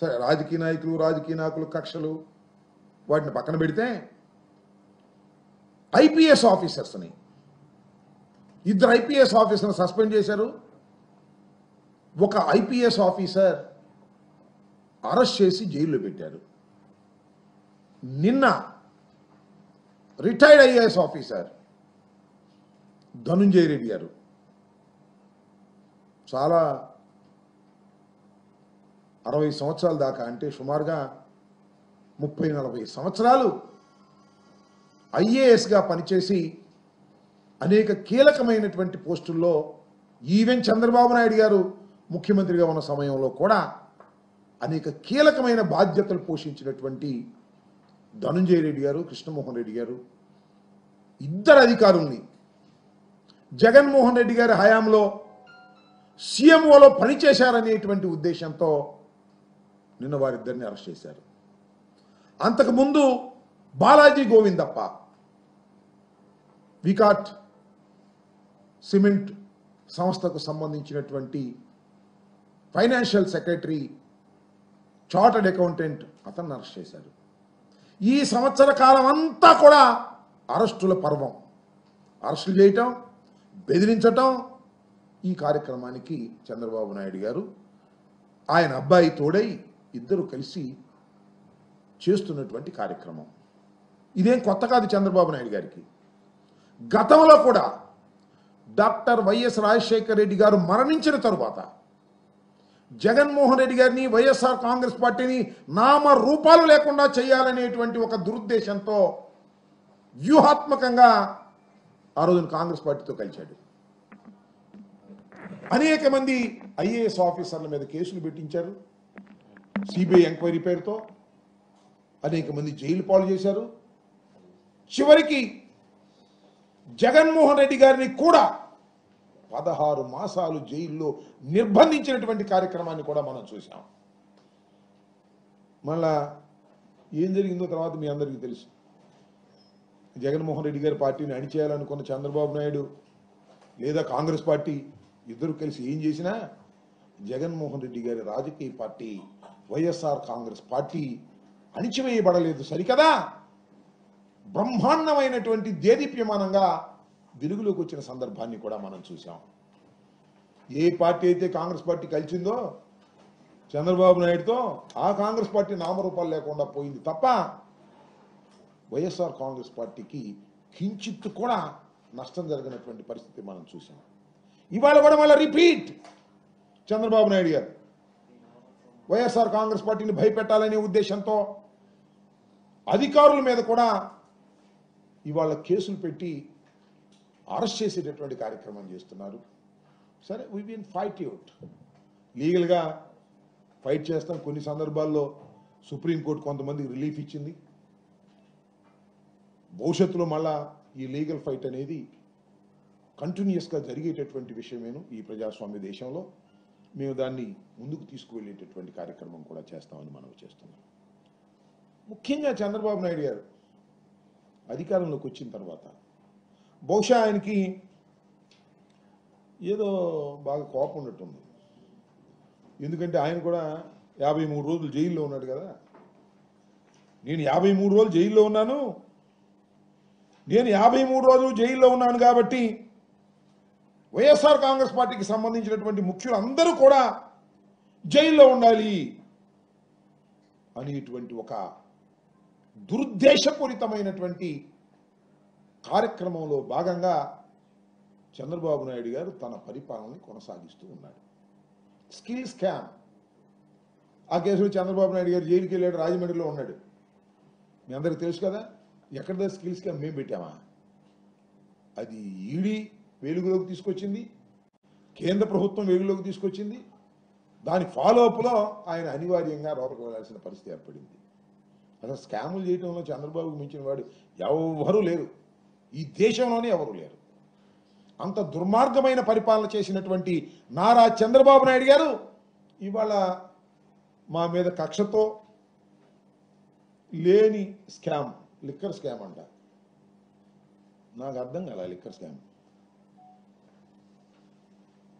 సరే రాజకీయ నాయకులు కక్షలు వాటిని పక్కన పెడితే ఐపీఎస్ ఆఫీసర్స్ని ఇద్దరు ఐపీఎస్ ఆఫీసర్ని సస్పెండ్ చేశారు. ఒక ఐపీఎస్ ఆఫీసర్ అరెస్ట్ చేసి జైల్లో పెట్టారు. నిన్న retired IAS officer Dhananjaya Reddy గారు చాలా 60 సంవత్సరాల దాకా అంటే సుమారుగా 30-40 సంవత్సరాలు ఐఏఎస్గా పనిచేసి అనేక కీలకమైనటువంటి పోస్టుల్లో ఈవెన్ చంద్రబాబు నాయుడు గారు ముఖ్యమంత్రిగా ఉన్న సమయంలో కూడా అనేక కీలకమైన బాధ్యతలు పోషించినటువంటి ధనుంజయ రెడ్డి గారు, కృష్ణమోహన్ రెడ్డి గారు ఇద్దరు అధికారుల్ని జగన్మోహన్ రెడ్డి గారి హయాంలో సీఎంఓలో పనిచేశారనేటువంటి ఉద్దేశంతో నిన్న వారిద్దరిని అరెస్ట్ చేశారు. అంతకుముందు బాలాజీ గోవిందప్ప వికాట్ సిమెంట్ సంస్థకు సంబంధించినటువంటి ఫైనాన్షియల్ సెక్రటరీ, చార్టర్డ్ అకౌంటెంట్ అతన్ని అరెస్ట్ చేశారు. ఈ సంవత్సర కాలం అంతా కూడా అరెస్టుల పర్వం. అరెస్టులు చేయటం, బెదిరించటం, ఈ కార్యక్రమానికి చంద్రబాబు నాయుడు గారు ఆయన అబ్బాయి తోడై ఇద్దరు కలిసి చేస్తున్నటువంటి కార్యక్రమం. ఇదేం కొత్త కాదు చంద్రబాబు నాయుడు గారికి. గతంలో కూడా డాక్టర్ వైఎస్ రాజశేఖర రెడ్డి గారు మరణించిన తరువాత జగన్మోహన్ రెడ్డి గారిని, వైఎస్ఆర్ కాంగ్రెస్ పార్టీని నామ రూపాలు లేకుండా చేయాలనేటువంటి ఒక దురుద్దేశంతో వ్యూహాత్మకంగా ఆ రోజున కాంగ్రెస్ పార్టీతో కలిశాడు. అనేక మంది ఐఏఎస్ ఆఫీసర్ల మీద కేసులు పెట్టించారు. సిబిఐ ఎంక్వైరీ పేరుతో అనేక మంది జైలు పాలు చేశారు. చివరికి జగన్మోహన్ రెడ్డి గారిని కూడా 16 మాసాలు జైల్లో నిర్బంధించినటువంటి కార్యక్రమాన్ని కూడా మనం చూసాం. మళ్ళా ఏం జరిగిందో తర్వాత మీ అందరికీ తెలుసు. జగన్మోహన్ రెడ్డి గారి పార్టీని అణిచేయాలనుకున్న చంద్రబాబు నాయుడు లేదా కాంగ్రెస్ పార్టీ ఇద్దరు కలిసి ఏం చేసినా జగన్మోహన్ రెడ్డి గారి రాజకీయ పార్టీ వైఎస్ఆర్ కాంగ్రెస్ పార్టీ అణిచివేయబడలేదు సరికదా, బ్రహ్మాండమైనటువంటి దేదీప్యమానంగా వెలుగులోకి వచ్చిన సందర్భాన్ని కూడా మనం చూసాం. ఏ పార్టీ అయితే కాంగ్రెస్ పార్టీ కలిసిందో చంద్రబాబు నాయుడుతో, ఆ కాంగ్రెస్ పార్టీ నామరూపాలు లేకుండా పోయింది తప్ప వైఎస్ఆర్ కాంగ్రెస్ పార్టీకి కించిత్తు కూడా నష్టం జరిగినటువంటి పరిస్థితి మనం చూసాం. ఇవాళ కూడా మళ్ళీ రిపీట్ చంద్రబాబు నాయుడు గారు వైఎస్ఆర్ కాంగ్రెస్ పార్టీని భయపెట్టాలనే ఉద్దేశంతో అధికారుల మీద కూడా ఇవాళ కేసులు పెట్టి అరెస్ట్ చేసేటటువంటి కార్యక్రమం చేస్తున్నారు. సరే, వీ విల్ ఫైట్ అవుట్, లీగల్గా ఫైట్ చేస్తాం. కొన్ని సందర్భాల్లో సుప్రీంకోర్టు కొంతమందికి రిలీఫ్ ఇచ్చింది. భవిష్యత్తులో మళ్ళా ఈ లీగల్ ఫైట్ అనేది కంటిన్యూస్గా జరిగేటటువంటి విషయమేను. ఈ ప్రజాస్వామ్య దేశంలో మేము దాన్ని ముందుకు తీసుకువెళ్ళేటటువంటి కార్యక్రమం కూడా చేస్తామని మనం చేస్తున్నాం. ముఖ్యంగా చంద్రబాబు నాయుడు గారు అధికారంలోకి వచ్చిన తర్వాత బహుశా ఆయనకి ఏదో బాగా కోపం ఉన్నట్టుంది. ఎందుకంటే ఆయన కూడా 53 రోజులు జైల్లో ఉన్నాడు కదా. నేను 53 రోజులు జైల్లో ఉన్నాను, నేను 53 రోజులు జైల్లో ఉన్నాను కాబట్టి వైఎస్ఆర్ కాంగ్రెస్ పార్టీకి సంబంధించినటువంటి ముఖ్యులు అందరూ కూడా జైల్లో ఉండాలి అనేటువంటి ఒక దురుద్దేశపూరితమైనటువంటి కార్యక్రమంలో భాగంగా చంద్రబాబు నాయుడు గారు తన పరిపాలనని కొనసాగిస్తూ ఉన్నాడు. స్కిల్ స్కామ్, ఆ కేసులో చంద్రబాబు నాయుడు గారు జైలుకి వెళ్ళాడు, రాజమండ్రిలో ఉన్నాడు. మీ అందరికీ తెలుసు కదా. ఎక్కడిదో స్కిల్ స్కామ్ మేము పెట్టామా? అది ఈడీ వెలుగులోకి తీసుకొచ్చింది, కేంద్ర ప్రభుత్వం వెలుగులోకి తీసుకొచ్చింది. దాని ఫాలోఅప్లో ఆయన అనివార్యంగా లోపలికి వెళ్లాల్సిన పరిస్థితి ఏర్పడింది. అసలు స్కాములు చేయడంలో చంద్రబాబుకు మించిన వాడు ఎవరూ లేరు, ఈ దేశంలోనే ఎవరూ లేరు. అంత దుర్మార్గమైన పరిపాలన చేసినటువంటి నారా చంద్రబాబు నాయుడు గారు ఇవాళ మా మీద కక్షతో లేని స్కామ్, లిక్కర్ స్కామ్ అంట. నాకు అర్థం కాల లిక్కర్ స్కామ్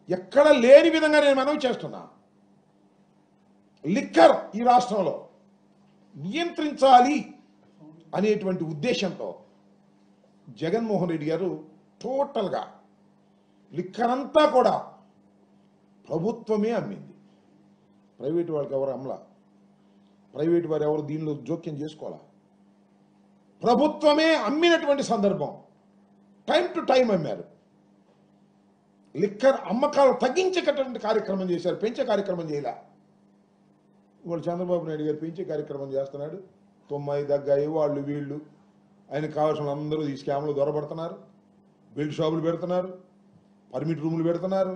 ఎక్కడ లేని విధంగా నేను మనవి చేస్తున్నా. లిక్కర్ ఈ రాష్ట్రంలో నియంత్రించాలి అనేటువంటి ఉద్దేశంతో జగన్మోహన్ రెడ్డి గారు టోటల్గా లిక్కర్ అంతా కూడా ప్రభుత్వమే అమ్మింది. ప్రైవేటు వాళ్ళకి ఎవరు అమ్మలా, ప్రైవేటు వారు ఎవరు దీనిలో జోక్యం చేసుకోవాలా. ప్రభుత్వమే అమ్మినటువంటి సందర్భం. టైం టు టైం అమ్మారు. లిక్కర్ అమ్మకాలు తగ్గించేటటువంటి కార్యక్రమం చేశారు, పెంచే కార్యక్రమం చేయలే. ఇవాళ చంద్రబాబు నాయుడు గారు పెంచే కార్యక్రమం చేస్తున్నాడు. తొమ్మిది దగ్గాయి వాళ్ళు వీళ్ళు ఆయనకు కావాల్సిన అందరూ ఈ స్కామ్లు దొరబడుతున్నారు. బెల్ట్ షాపులు పెడుతున్నారు, పర్మిట్ రూములు పెడుతున్నారు,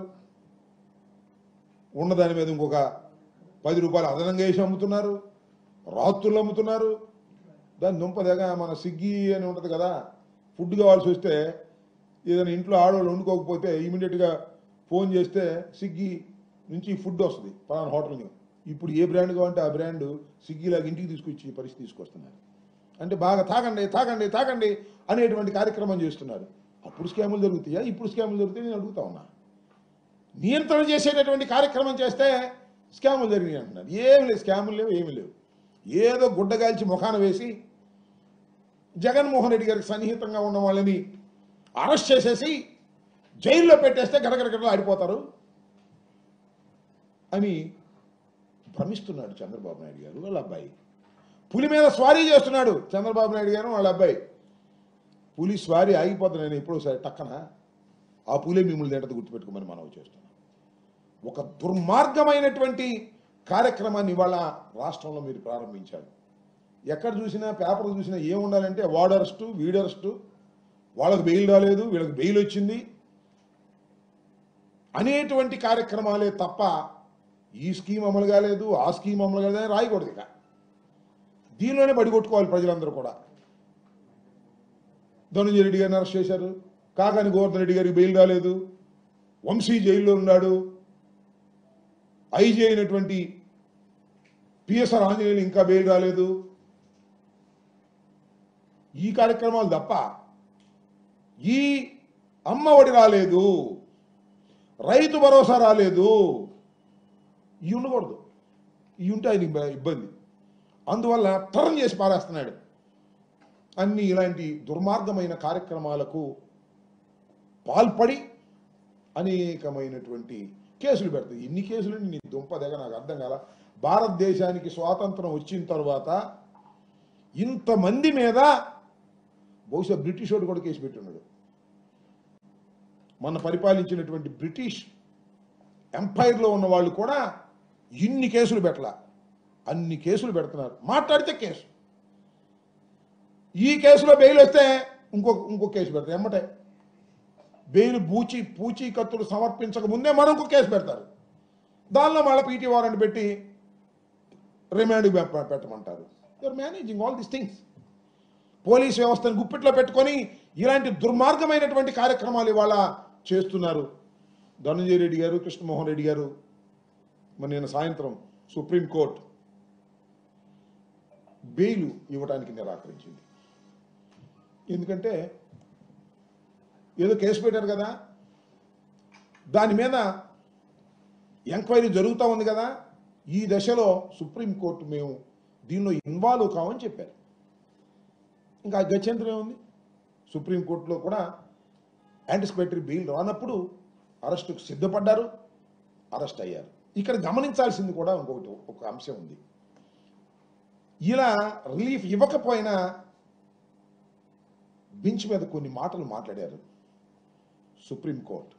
ఉన్నదాని మీద ఇంకొక 10 రూపాయలు అదనంగా వేసి అమ్ముతున్నారు, రాత్రులు అమ్ముతున్నారు. దాని దుంపదేగా మన స్విగ్గీ అని ఉంటుంది కదా, ఫుడ్ కావాల్సి వస్తే ఏదైనా ఇంట్లో ఆడవాళ్ళు వండుకోకపోతే ఇమీడియట్గా ఫోన్ చేస్తే స్విగ్గీ నుంచి ఫుడ్ వస్తుంది పలానా హోటల్ని. ఇప్పుడు ఏ బ్రాండ్ కావాలంటే ఆ బ్రాండ్ స్విగ్గీలాగా ఇంటికి తీసుకొచ్చి పరిస్థితి తీసుకొస్తున్నారు. అంటే బాగా తాగండి తాగండి తాగండి అనేటువంటి కార్యక్రమం చేస్తున్నారు. అప్పుడు స్కాములు జరుగుతాయా, ఇప్పుడు స్కాములు జరుగుతాయి? నేను అడుగుతా ఉన్నా. నియంత్రణ చేసేటటువంటి కార్యక్రమం చేస్తే స్కాములు జరిగినాయి అంటున్నారు. ఏమి లేదు, స్కాములు లేవు, ఏమి లేవు. ఏదో గుడ్డగాల్చి ముఖాన వేసి జగన్మోహన్ రెడ్డి గారికి సన్నిహితంగా ఉన్న వాళ్ళని అరెస్ట్ చేసేసి జైల్లో పెట్టేస్తే గడగడగడలో ఆడిపోతారు అని భ్రమిస్తున్నాడు చంద్రబాబు నాయుడు గారు. వాళ్ళ అబ్బాయి పులి మీద స్వారీ చేస్తున్నాడు చంద్రబాబు నాయుడు గారు వాళ్ళ అబ్బాయి. పులి స్వారీ ఆగిపోతుంది. నేను ఎప్పుడో సరే టక్కన ఆ పులే మిమ్మల్ని తింటది, గుర్తుపెట్టుకోమని మనం చేస్తున్నాం. ఒక దుర్మార్గమైనటువంటి కార్యక్రమాన్ని ఇవాళ రాష్ట్రంలో మీరు ప్రారంభించారు. ఎక్కడ చూసినా పేపర్లు చూసినా ఏముండాలంటే వాడు అరెస్టు, వీడు అరెస్టు, వాళ్ళకు బెయిల్ రాలేదు, వీళ్ళకి బెయిల్ వచ్చింది అనేటువంటి కార్యక్రమాలే తప్ప ఈ స్కీమ్ అమలు కాలేదు, ఆ స్కీమ్ అమలు కాలేదని రాయకూడదు. ఇక దీనిలోనే పడిగొట్టుకోవాలి ప్రజలందరూ కూడా. ధనంజయ రెడ్డి గారిని అరెస్ట్ చేశారు, కాకాని గోవర్ధన్ రెడ్డి గారికి బెయిల్ రాలేదు, వంశీ జైల్లో ఉన్నాడు, ఐజీ అయినటువంటి పిఎస్ఆర్ ఆంజనేయులు ఇంకా బెయిల్ రాలేదు. ఈ కార్యక్రమాలు తప్ప ఈ అమ్మ ఒడి రాలేదు, రైతు భరోసా రాలేదు. ఇవి ఉండకూడదు. ఇవి ఉంటే ఆయనకి ఇబ్బంది. అందువల్ల టర్న్ చేసి పారేస్తున్నాడు. అన్ని ఇలాంటి దుర్మార్గమైన కార్యక్రమాలకు పాల్పడి అనేకమైనటువంటి కేసులు పెడతాయి. ఎన్ని కేసులు నీ దుంపదగ నాకు అర్థం కాల. భారతదేశానికి స్వాతంత్రం వచ్చిన తర్వాత ఇంతమంది మీద బహుశా బ్రిటిష్ వాడు కూడా కేసు పెట్టున్నాడు. మన పరిపాలించినటువంటి బ్రిటిష్ ఎంపైర్లో ఉన్న వాళ్ళు కూడా ఇన్ని కేసులు పెట్టలా. అన్ని కేసులు పెడుతున్నారు. మాట్లాడితే కేసు, ఈ కేసులో బెయిల్ వస్తే ఇంకో కేసు పెడతారు. ఎమ్మటే బెయిల్ పూచీకత్తులు సమర్పించక ముందే మనం ఇంకో కేసు పెడతారు. దానిలో మళ్ళీ పీటీ వారెంట్ పెట్టి రిమాండ్ పెట్టమంటారు. You are managing all these things. Police వ్యవస్థను గుప్పిట్లో పెట్టుకొని ఇలాంటి దుర్మార్గమైనటువంటి కార్యక్రమాలు ఇవాళ చేస్తున్నారు. ధనంజయ రెడ్డి గారు, కృష్ణమోహన్ రెడ్డి గారు మరి నిన్న సాయంత్రం సుప్రీంకోర్టు బెయిల్ ఇవ్వడానికి నిరాకరించింది. ఎందుకంటే ఏదో కేసు పెట్టారు కదా, దాని మీద ఎంక్వైరీ జరుగుతూ ఉంది కదా, ఈ దశలో సుప్రీంకోర్టు మేము దీనిలో ఇన్వాల్వ్ కావని చెప్పారు. ఇంకా గత్యంతరం ఏముంది? సుప్రీంకోర్టులో కూడా యాంటిసిపేటరీ బెయిల్ రానప్పుడు అరెస్టుకు సిద్ధపడ్డారు, అరెస్ట్ అయ్యారు. ఇక్కడ గమనించాల్సింది కూడా ఒక అంశం ఉంది. ఇలా రిలీఫ్ ఇవ్వకపోయినా బెంచ్ మీద కొన్ని మాటలు మాట్లాడారు సుప్రీంకోర్టు.